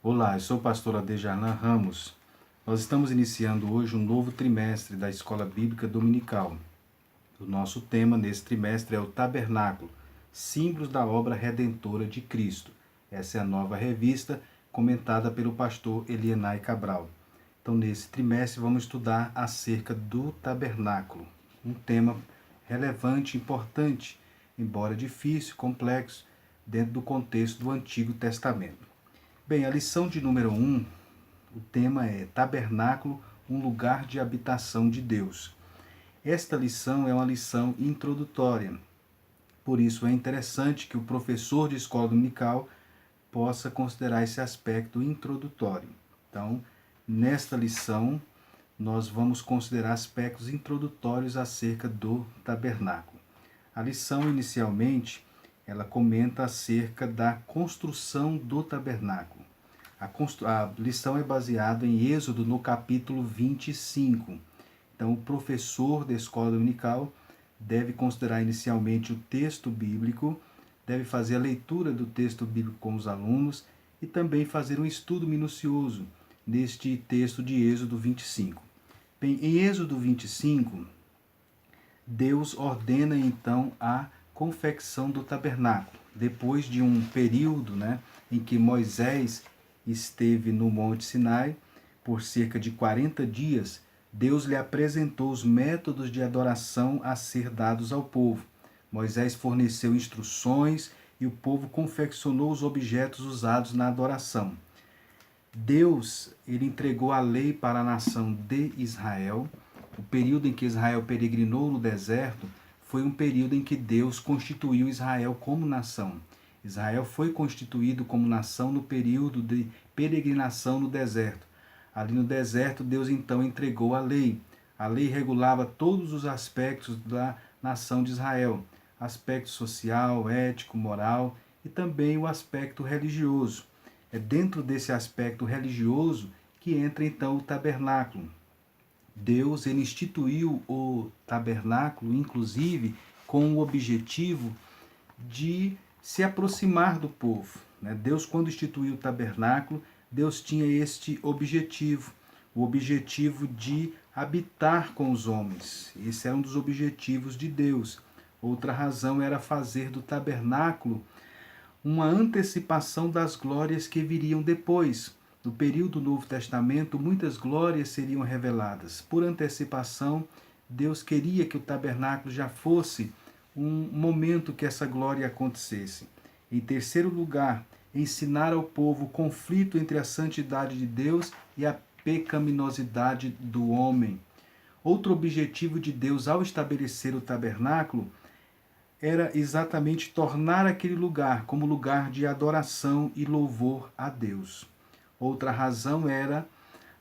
Olá, eu sou o pastor Adejalan Ramos. Nós estamos iniciando hoje um novo trimestre da Escola Bíblica Dominical. O nosso tema nesse trimestre é o Tabernáculo, símbolos da obra redentora de Cristo. Essa é a nova revista comentada pelo pastor Elienay Cabral. Então, nesse trimestre, vamos estudar acerca do tabernáculo, um tema relevante e importante, embora difícil, complexo, dentro do contexto do Antigo Testamento. Bem, a lição de número 1, o tema é Tabernáculo, um lugar de habitação de Deus. Esta lição é uma lição introdutória, por isso é interessante que o professor de escola dominical possa considerar esse aspecto introdutório. Então, nesta lição, nós vamos considerar aspectos introdutórios acerca do tabernáculo. A lição, inicialmente, ela comenta acerca da construção do tabernáculo. A lição é baseada em Êxodo, no capítulo 25. Então, o professor da escola dominical deve considerar inicialmente o texto bíblico, deve fazer a leitura do texto bíblico com os alunos e também fazer um estudo minucioso neste texto de Êxodo 25. Bem, em Êxodo 25, Deus ordena então a confecção do tabernáculo. Depois de um período em que Moisés esteve no Monte Sinai por cerca de 40 dias, Deus lhe apresentou os métodos de adoração a ser dados ao povo. Moisés forneceu instruções e o povo confeccionou os objetos usados na adoração. Deus, ele entregou a lei para a nação de Israel. O período em que Israel peregrinou no deserto foi um período em que Deus constituiu Israel como nação. Israel foi constituído como nação no período de peregrinação no deserto. Ali no deserto, Deus então entregou a lei. A lei regulava todos os aspectos da nação de Israel. Aspecto social, ético, moral e também o aspecto religioso. É dentro desse aspecto religioso que entra então o tabernáculo. Deus ele instituiu o tabernáculo, inclusive, com o objetivo de se aproximar do povo. Deus, quando instituiu o tabernáculo, Deus tinha este objetivo, o objetivo de habitar com os homens. Esse era um dos objetivos de Deus. Outra razão era fazer do tabernáculo uma antecipação das glórias que viriam depois. No período do Novo Testamento, muitas glórias seriam reveladas. Por antecipação, Deus queria que o tabernáculo já fosse um momento que essa glória acontecesse. Em terceiro lugar, ensinar ao povo o conflito entre a santidade de Deus e a pecaminosidade do homem. Outro objetivo de Deus ao estabelecer o tabernáculo era exatamente tornar aquele lugar como lugar de adoração e louvor a Deus. Outra razão era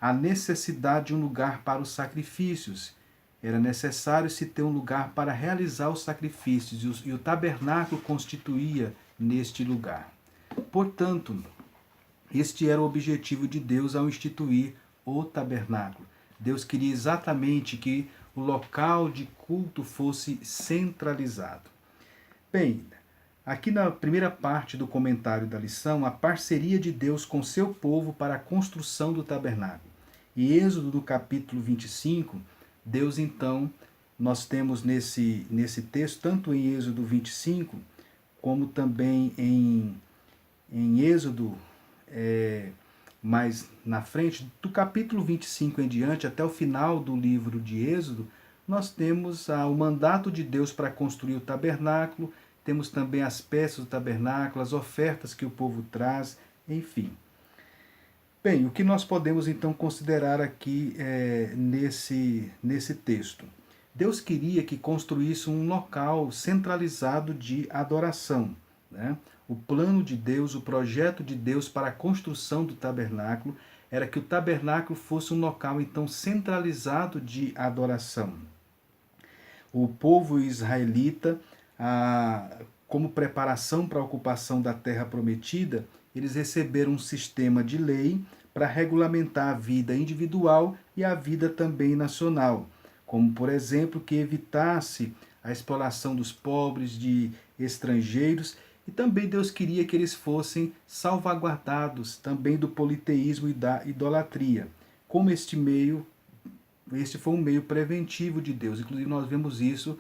a necessidade de um lugar para os sacrifícios. Era necessário se ter um lugar para realizar os sacrifícios e o tabernáculo constituía neste lugar. Portanto, este era o objetivo de Deus ao instituir o tabernáculo. Deus queria exatamente que o local de culto fosse centralizado. Bem, aqui na primeira parte do comentário da lição, a parceria de Deus com seu povo para a construção do tabernáculo. Em Êxodo, do capítulo 25, Deus então, nós temos nesse texto, tanto em Êxodo 25, como também em Êxodo, mais na frente, do capítulo 25 em diante, até o final do livro de Êxodo, nós temos o mandato de Deus para construir o tabernáculo, temos também as peças do tabernáculo, as ofertas que o povo traz, enfim. Bem, o que nós podemos então considerar aqui nesse texto? Deus queria que construísse um local centralizado de adoração. O plano de Deus, o projeto de Deus para a construção do tabernáculo era que o tabernáculo fosse um local então centralizado de adoração. O povo israelita, como preparação para a ocupação da terra prometida, eles receberam um sistema de lei para regulamentar a vida individual e a vida também nacional, como, por exemplo, que evitasse a exploração dos pobres, de estrangeiros, E também Deus queria que eles fossem salvaguardados também do politeísmo e da idolatria. Como este foi um meio preventivo de Deus. Inclusive nós vemos isso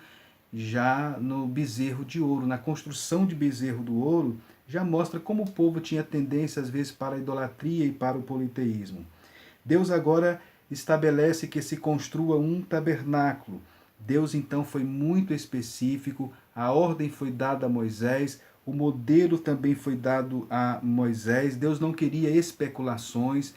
já no bezerro de ouro, na construção de bezerro do ouro, já mostra como o povo tinha tendência às vezes para a idolatria e para o politeísmo. Deus agora estabelece que se construa um tabernáculo. Deus então foi muito específico, a ordem foi dada a Moisés, o modelo também foi dado a Moisés. Deus não queria especulações,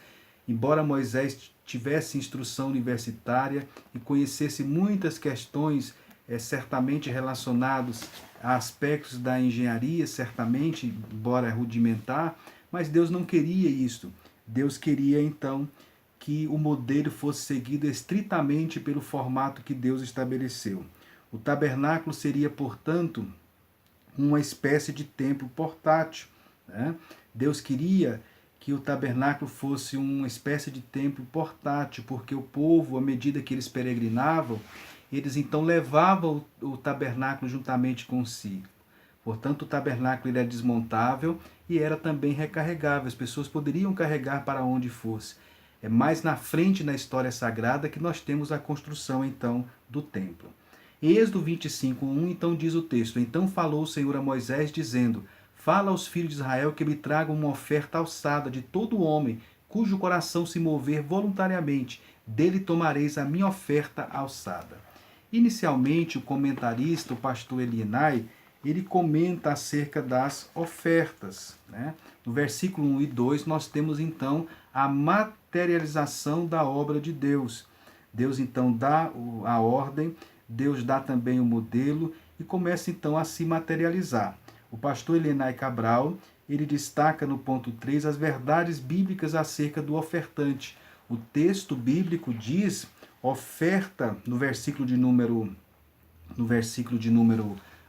embora Moisés tivesse instrução universitária e conhecesse muitas questões certamente relacionados a aspectos da engenharia, certamente, embora rudimentar, mas Deus não queria isto. Deus queria então que o modelo fosse seguido estritamente pelo formato que Deus estabeleceu. O tabernáculo seria, portanto, uma espécie de templo portátil, né? Deus queria que o tabernáculo fosse uma espécie de templo portátil, porque o povo, à medida que eles peregrinavam, eles então levavam o tabernáculo juntamente com si. Portanto, o tabernáculo ele era desmontável e era também recarregável. As pessoas poderiam carregar para onde fosse. É mais na frente na história sagrada que nós temos a construção, então, do templo. Em Êxodo 25:1, então diz o texto: Então falou o Senhor a Moisés, dizendo: Fala aos filhos de Israel que me tragam uma oferta alçada de todo homem, cujo coração se mover voluntariamente. Dele tomareis a minha oferta alçada. Inicialmente, o comentarista, o pastor Elienay, ele comenta acerca das ofertas, né? No versículo 1 e 2, nós temos então a materialização da obra de Deus. Deus então dá a ordem, Deus dá também o modelo e começa então a se materializar. O pastor Elienay Cabral, ele destaca no ponto 3 as verdades bíblicas acerca do ofertante. O texto bíblico diz oferta no versículo de número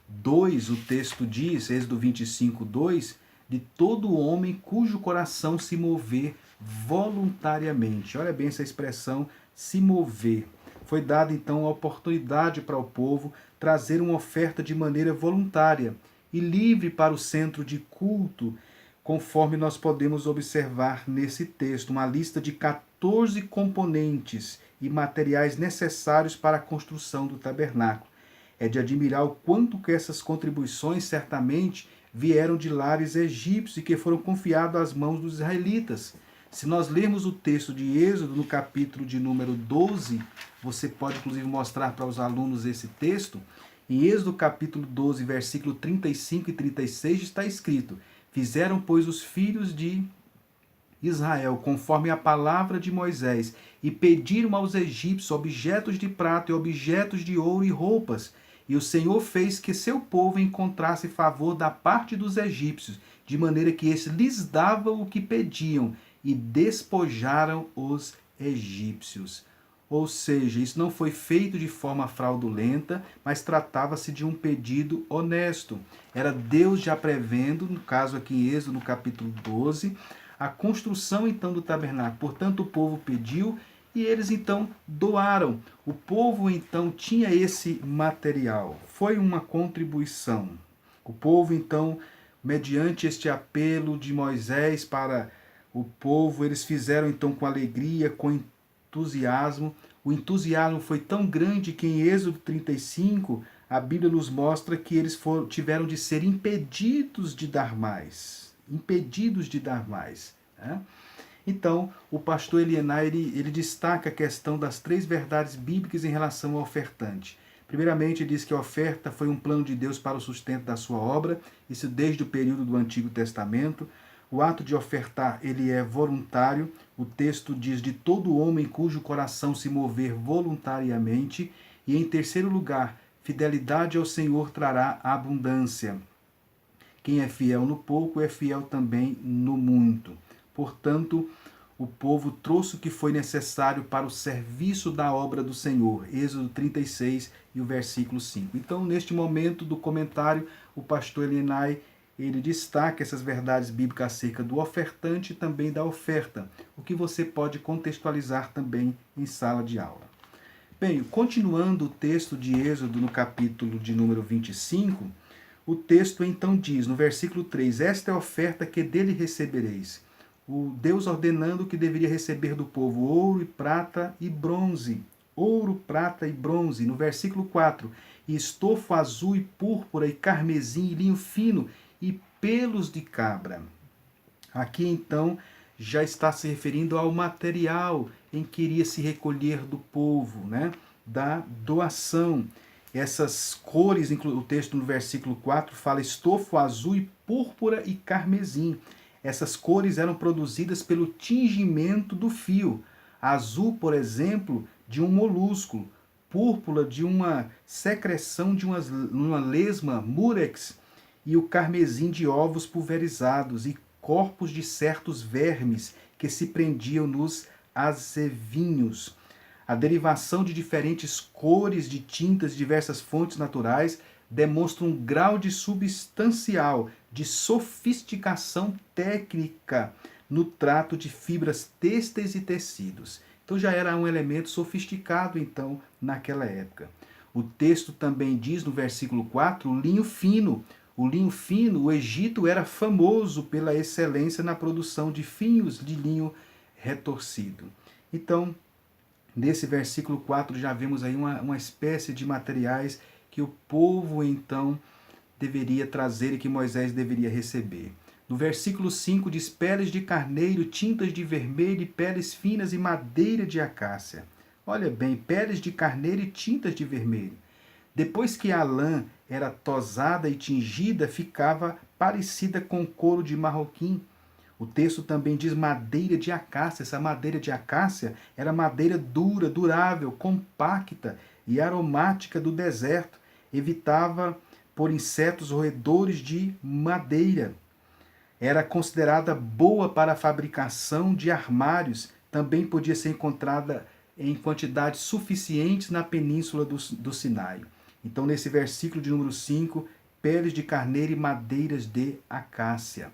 2, o texto diz, Êxodo 25:2, de todo homem cujo coração se mover voluntariamente. Olha bem essa expressão, se mover. Foi dada então a oportunidade para o povo trazer uma oferta de maneira voluntária e livre para o centro de culto, conforme nós podemos observar nesse texto, uma lista de 14 componentes e materiais necessários para a construção do tabernáculo. É de admirar o quanto que essas contribuições certamente vieram de lares egípcios e que foram confiados às mãos dos israelitas. Se nós lermos o texto de Êxodo, no capítulo de número 12, você pode inclusive mostrar para os alunos esse texto. Em Êxodo capítulo 12, versículo 35 e 36 está escrito: Fizeram, pois, os filhos de Israel, conforme a palavra de Moisés, e pediram aos egípcios objetos de prata e objetos de ouro e roupas. E o Senhor fez que seu povo encontrasse favor da parte dos egípcios, de maneira que estes lhes davam o que pediam, e despojaram os egípcios. Ou seja, isso não foi feito de forma fraudulenta, mas tratava-se de um pedido honesto. Era Deus já prevendo, no caso aqui em Êxodo, no capítulo 12, a construção então do tabernáculo. Portanto, o povo pediu e eles então doaram. O povo então tinha esse material. Foi uma contribuição. O povo então, mediante este apelo de Moisés para o povo, eles fizeram então com alegria, com entusiasmo. O entusiasmo foi tão grande que em Êxodo 35, a Bíblia nos mostra que eles tiveram de ser impedidos de dar mais. Impedidos de dar mais. Né? Então, o pastor Elienay, ele destaca a questão das 3 verdades bíblicas em relação ao ofertante. Primeiramente, ele diz que a oferta foi um plano de Deus para o sustento da sua obra, isso desde o período do Antigo Testamento. O ato de ofertar, ele é voluntário. O texto diz de todo homem cujo coração se mover voluntariamente. E em terceiro lugar, fidelidade ao Senhor trará abundância. Quem é fiel no pouco é fiel também no muito. Portanto, o povo trouxe o que foi necessário para o serviço da obra do Senhor. Êxodo 36 e o versículo 5. Então, neste momento do comentário, o pastor Elienay, ele destaca essas verdades bíblicas acerca do ofertante e também da oferta, o que você pode contextualizar também em sala de aula. Bem, continuando o texto de Êxodo no capítulo de número 25, o texto então diz, no versículo 3, esta é a oferta que dele recebereis. O Deus ordenando que deveria receber do povo ouro e prata e bronze. Ouro, prata e bronze. No versículo 4, e estofo azul e púrpura e carmesim e linho fino e pelos de cabra. Aqui então já está se referindo ao material em que iria se recolher do povo, né? Da doação. Essas cores, o texto no versículo 4 fala estofo azul e púrpura e carmesim. Essas cores eram produzidas pelo tingimento do fio. Azul, por exemplo, de um molúsculo. Púrpura de uma secreção de uma lesma murex. E o carmesim de ovos pulverizados e corpos de certos vermes que se prendiam nos azevinhos. A derivação de diferentes cores de tintas de diversas fontes naturais demonstra um grau de substancial de sofisticação técnica no trato de fibras têxteis e tecidos. Então já era um elemento sofisticado então naquela época. O texto também diz no versículo 4, o linho fino. O linho fino, o Egito era famoso pela excelência na produção de fios de linho retorcido. Então, nesse versículo 4 já vemos aí uma espécie de materiais que o povo então deveria trazer e que Moisés deveria receber. No versículo 5 diz peles de carneiro, tintas de vermelho, peles finas e madeira de acácia. Olha bem, peles de carneiro e tintas de vermelho. Depois que a lã era tosada e tingida, ficava parecida com couro de marroquim. O texto também diz madeira de acácia. Essa madeira de acácia era madeira dura, durável, compacta e aromática do deserto. Evitava por insetos roedores de madeira. Era considerada boa para a fabricação de armários. Também podia ser encontrada em quantidades suficientes na península do Sinai. Então, nesse versículo de número 5, peles de carneiro e madeiras de acácia.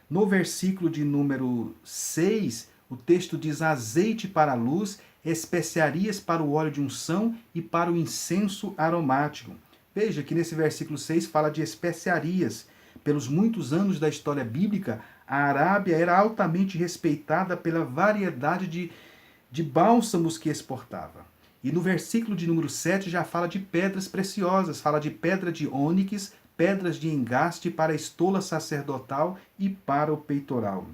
No versículo de número 6, o texto diz azeite para a luz, especiarias para o óleo de unção e para o incenso aromático. Veja que nesse versículo 6 fala de especiarias. Pelos muitos anos da história bíblica, a Arábia era altamente respeitada pela variedade de bálsamos que exportava. E no versículo de número 7 já fala de pedras preciosas, fala de pedra de ônix, pedras de engaste para a estola sacerdotal e para o peitoral.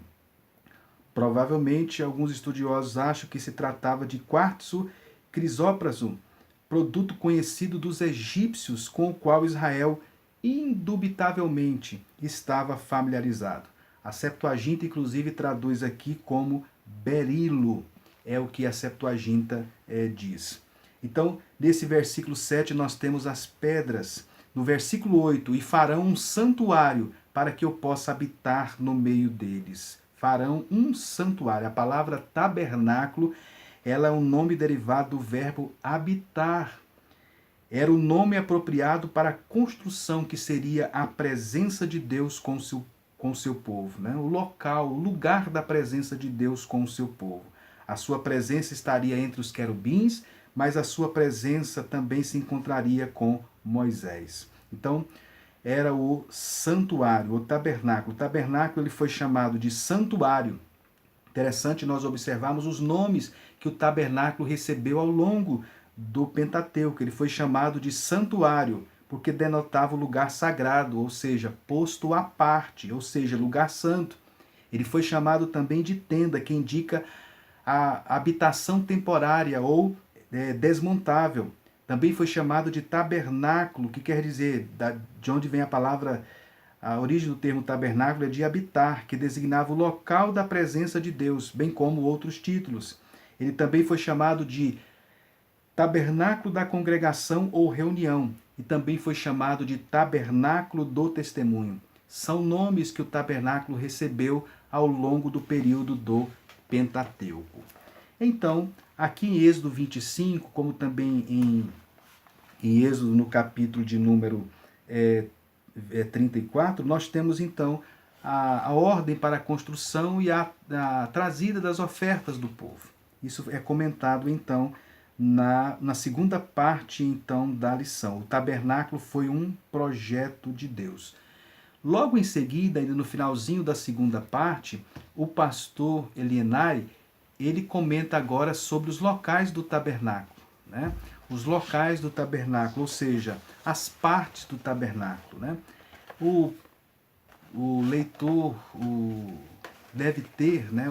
Provavelmente, alguns estudiosos acham que se tratava de quartzo crisópraso, produto conhecido dos egípcios com o qual Israel indubitavelmente estava familiarizado. A Septuaginta, inclusive, traduz aqui como berilo. É o que a Septuaginta diz. Então, nesse versículo 7, nós temos as pedras. No versículo 8, e farão um santuário para que eu possa habitar no meio deles. Farão um santuário. A palavra tabernáculo, ela é um nome derivado do verbo habitar. Era o nome apropriado para a construção que seria a presença de Deus com o seu povo. Né? O local, o lugar da presença de Deus com o seu povo. A sua presença estaria entre os querubins, mas a sua presença também se encontraria com Moisés. Então, era o santuário, o tabernáculo. O tabernáculo ele foi chamado de santuário. Interessante nós observarmos os nomes que o tabernáculo recebeu ao longo do Pentateuco. Ele foi chamado de santuário, porque denotava o lugar sagrado, ou seja, posto à parte, ou seja, lugar santo. Ele foi chamado também de tenda, que indica a habitação temporária ou desmontável. Também foi chamado de tabernáculo, que quer dizer, de onde vem a palavra, a origem do termo tabernáculo é de habitar, que designava o local da presença de Deus, bem como outros títulos. Ele também foi chamado de tabernáculo da congregação ou reunião, e também foi chamado de tabernáculo do testemunho. São nomes que o tabernáculo recebeu ao longo do período do Pentateuco. Então, aqui em Êxodo 25, como também em Êxodo no capítulo de número 34, nós temos então a ordem para a construção e a trazida das ofertas do povo. Isso é comentado então na segunda parte, então, da lição. O tabernáculo foi um projeto de Deus. Logo em seguida, ainda no finalzinho da segunda parte, o pastor Elienay, ele comenta agora sobre os locais do tabernáculo, né? Os locais do tabernáculo, ou seja, as partes do tabernáculo, né? O leitor deve ter, né?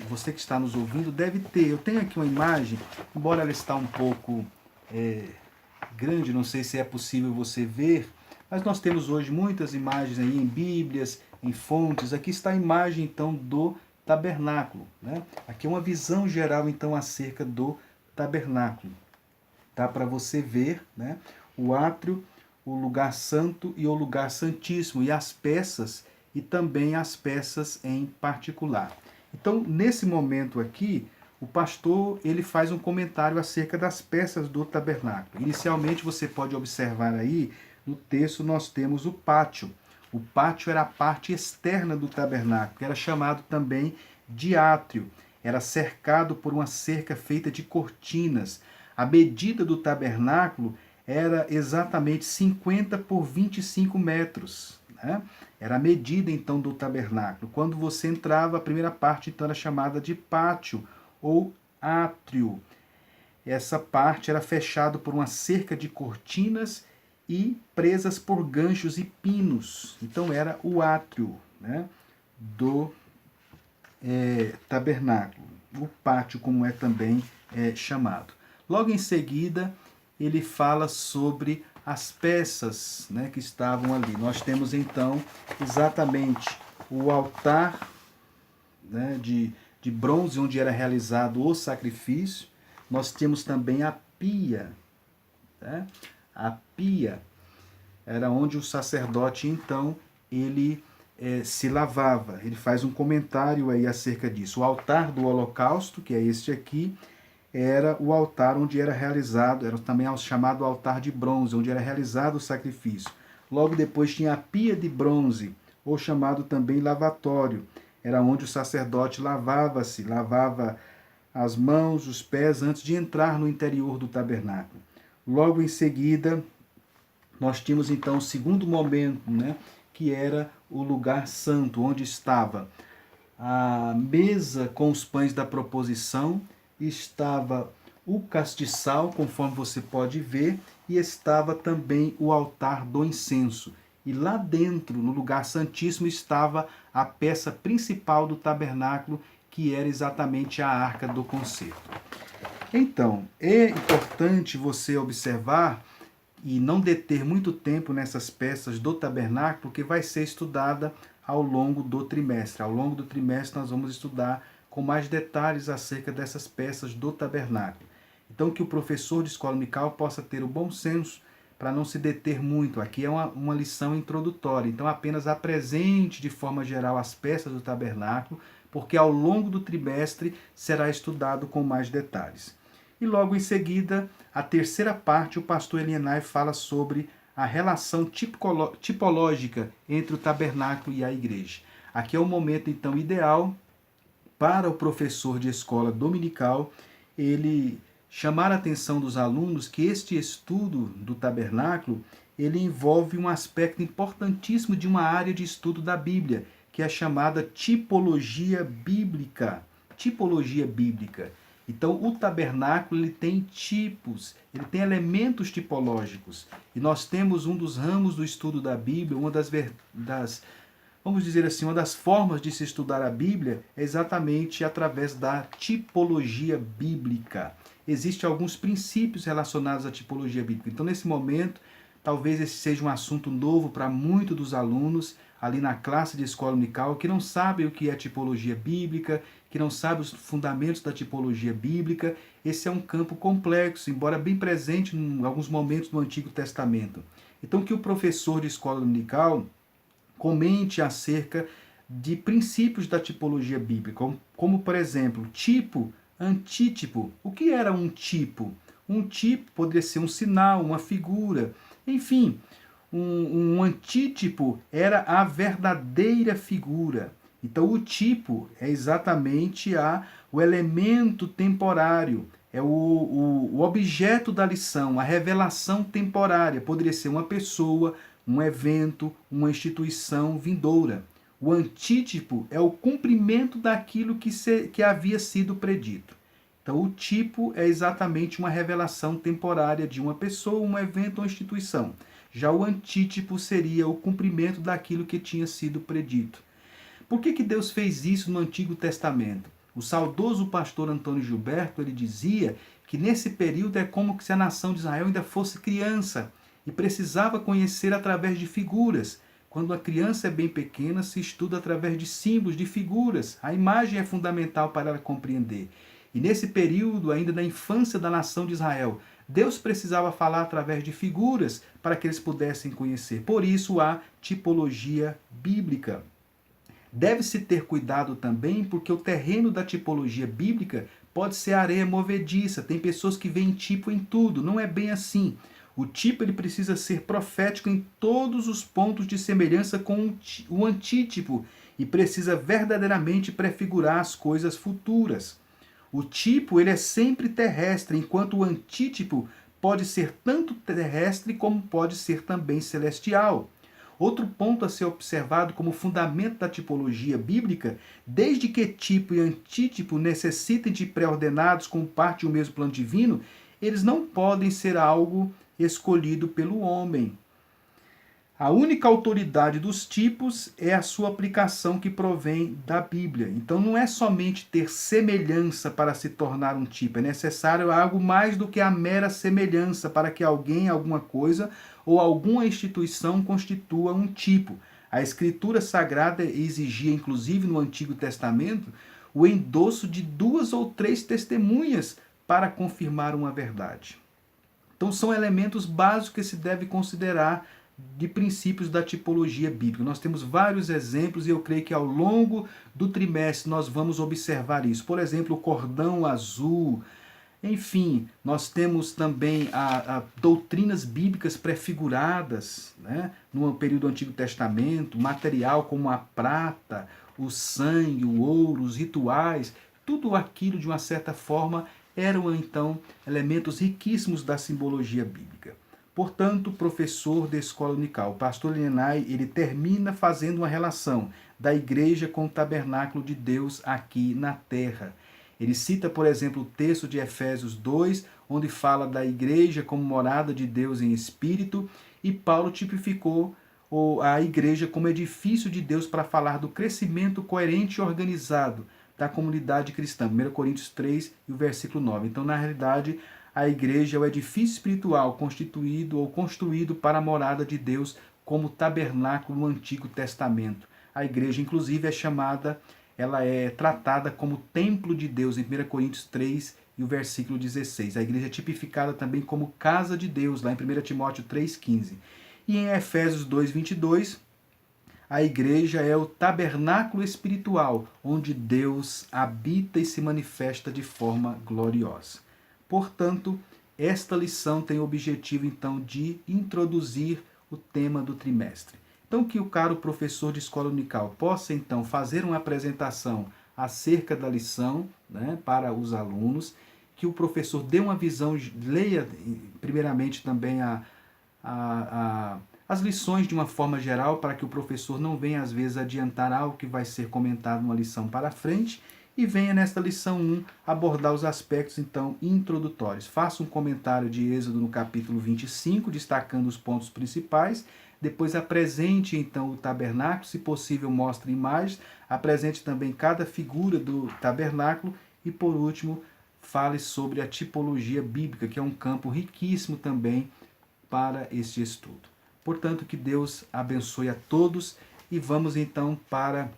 Você que está nos ouvindo deve ter. Eu tenho aqui uma imagem, embora ela está um pouco grande, não sei se é possível você ver, mas nós temos hoje muitas imagens aí em bíblias, em fontes. Aqui está a imagem então do tabernáculo, né? Aqui é uma visão geral então acerca do tabernáculo. Tá para você ver, né? O átrio, o lugar santo e o lugar santíssimo e as peças e também as peças em particular. Então, nesse momento aqui, o pastor ele faz um comentário acerca das peças do tabernáculo. Inicialmente, você pode observar aí, no texto nós temos o pátio. O pátio era a parte externa do tabernáculo, que era chamado também de átrio. Era cercado por uma cerca feita de cortinas. A medida do tabernáculo era exatamente 50 por 25 metros. Né? Era a medida então do tabernáculo. Quando você entrava, a primeira parte então era chamada de pátio ou átrio. Essa parte era fechada por uma cerca de cortinas e presas por ganchos e pinos. Então era o átrio, né, do tabernáculo. O pátio, como é também chamado. Logo em seguida, ele fala sobre as peças, né, que estavam ali. Nós temos então exatamente o altar, né, de bronze, onde era realizado o sacrifício. Nós temos também a pia. Né? A pia era onde o sacerdote, então, ele se lavava. Ele faz um comentário aí acerca disso. O altar do holocausto, que é este aqui, era o altar onde era realizado, era também chamado altar de bronze, onde era realizado o sacrifício. Logo depois tinha a pia de bronze, ou chamado também lavatório. Era onde o sacerdote lavava as mãos, os pés, antes de entrar no interior do tabernáculo. Logo em seguida, nós tínhamos então o segundo momento, né, que era o lugar santo, onde estava a mesa com os pães da proposição, estava o castiçal, conforme você pode ver, e estava também o altar do incenso. E lá dentro, no lugar santíssimo, estava a peça principal do tabernáculo, que era exatamente a arca do concerto. Então, é importante você observar e não deter muito tempo nessas peças do tabernáculo, que vai ser estudada ao longo do trimestre. Ao longo do trimestre nós vamos estudar com mais detalhes acerca dessas peças do tabernáculo. Então, que o professor de escola dominical possa ter o bom senso para não se deter muito. Aqui é uma lição introdutória, então apenas apresente de forma geral as peças do tabernáculo, porque ao longo do trimestre será estudado com mais detalhes. E logo em seguida, a terceira parte, o pastor Elienay fala sobre a relação tipológica entre o tabernáculo e a igreja. Aqui é o momento, então, ideal para o professor de escola dominical ele chamar a atenção dos alunos que este estudo do tabernáculo ele envolve um aspecto importantíssimo de uma área de estudo da Bíblia, que é a chamada tipologia bíblica. Tipologia bíblica. Então, o tabernáculo ele tem tipos, ele tem elementos tipológicos. E nós temos um dos ramos do estudo da Bíblia, uma vamos dizer assim, uma das formas de se estudar a Bíblia é exatamente através da tipologia bíblica. Existem alguns princípios relacionados à tipologia bíblica. Então, nesse momento, talvez esse seja um assunto novo para muitos dos alunos ali na classe de escola dominical que não sabem o que é tipologia bíblica, que não sabem os fundamentos da tipologia bíblica. Esse é um campo complexo, embora bem presente em alguns momentos do Antigo Testamento. Então, que o professor de escola dominical comente acerca de princípios da tipologia bíblica, como por exemplo, tipo, antítipo. O que era um tipo? Um tipo poderia ser um sinal, uma figura, enfim, um antítipo era a verdadeira figura. Então o tipo é exatamente o elemento temporário, é o objeto da lição, a revelação temporária. Poderia ser uma pessoa, um evento, uma instituição vindoura. O antítipo é o cumprimento daquilo que havia sido predito. Então, o tipo é exatamente uma revelação temporária de uma pessoa, um evento ou instituição. Já o antítipo seria o cumprimento daquilo que tinha sido predito. Por que Deus fez isso no Antigo Testamento? O saudoso pastor Antônio Gilberto, ele dizia que nesse período é como se a nação de Israel ainda fosse criança e precisava conhecer através de figuras. Quando a criança é bem pequena, se estuda através de símbolos, de figuras. A imagem é fundamental para ela compreender. E nesse período, ainda da infância da nação de Israel, Deus precisava falar através de figuras para que eles pudessem conhecer. Por isso, a tipologia bíblica. Deve-se ter cuidado também, porque o terreno da tipologia bíblica pode ser areia movediça. Tem pessoas que veem tipo em tudo. Não é bem assim. O tipo ele precisa ser profético em todos os pontos de semelhança com o antítipo e precisa verdadeiramente prefigurar as coisas futuras. O tipo ele é sempre terrestre, enquanto o antítipo pode ser tanto terrestre como pode ser também celestial. Outro ponto a ser observado como fundamento da tipologia bíblica, desde que tipo e antítipo necessitem de pré-ordenados como parte de um mesmo plano divino, eles não podem ser algo escolhido pelo homem. A única autoridade dos tipos é a sua aplicação que provém da Bíblia. Então não é somente ter semelhança para se tornar um tipo, é necessário algo mais do que a mera semelhança para que alguém, alguma coisa ou alguma instituição constitua um tipo. A Escritura Sagrada exigia, inclusive no Antigo Testamento, o endosso de 2 ou 3 testemunhas para confirmar uma verdade. Então são elementos básicos que se deve considerar de princípios da tipologia bíblica. Nós temos vários exemplos e eu creio que ao longo do trimestre nós vamos observar isso. Por exemplo, o cordão azul. Enfim, nós temos também a doutrinas bíblicas prefiguradas, né, no período do Antigo Testamento, material como a prata, o sangue, o ouro, os rituais, tudo aquilo de uma certa forma eram então elementos riquíssimos da simbologia bíblica. Portanto, professor da escola unical, o pastor Linenay, ele termina fazendo uma relação da igreja com o tabernáculo de Deus aqui na terra. Ele cita, por exemplo, o texto de Efésios 2, onde fala da igreja como morada de Deus em espírito, e Paulo tipificou a igreja como edifício de Deus para falar do crescimento coerente e organizado da comunidade cristã. 1 Coríntios 3 e o versículo 9. Então, na realidade, a igreja é o edifício espiritual constituído ou construído para a morada de Deus como tabernáculo no Antigo Testamento. A igreja, inclusive, é chamada, ela é tratada como templo de Deus em 1 Coríntios 3 e o versículo 16. A igreja é tipificada também como casa de Deus, lá em 1 Timóteo 3,15. E em Efésios 2,22, a igreja é o tabernáculo espiritual, onde Deus habita e se manifesta de forma gloriosa. Portanto, esta lição tem o objetivo, então, de introduzir o tema do trimestre. Então, que o caro professor de escola unical possa, então, fazer uma apresentação acerca da lição, né, para os alunos, que o professor dê uma visão, leia primeiramente também as lições de uma forma geral, para que o professor não venha, às vezes, adiantar algo que vai ser comentado numa lição para frente, e venha nesta lição 1 abordar os aspectos, então, introdutórios. Faça um comentário de Êxodo no capítulo 25, destacando os pontos principais. Depois apresente, então, o tabernáculo, se possível mostre imagens. Apresente também cada figura do tabernáculo. E, por último, fale sobre a tipologia bíblica, que é um campo riquíssimo também para este estudo. Portanto, que Deus abençoe a todos e vamos, então, para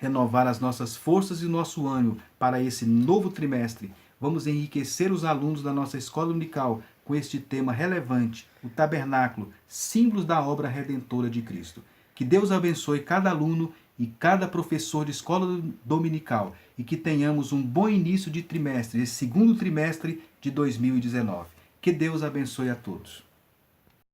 renovar as nossas forças e o nosso ânimo para esse novo trimestre. Vamos enriquecer os alunos da nossa escola unical com este tema relevante, o tabernáculo, símbolos da obra redentora de Cristo. Que Deus abençoe cada aluno e cada professor de escola dominical e que tenhamos um bom início de trimestre, esse segundo trimestre de 2019. Que Deus abençoe a todos.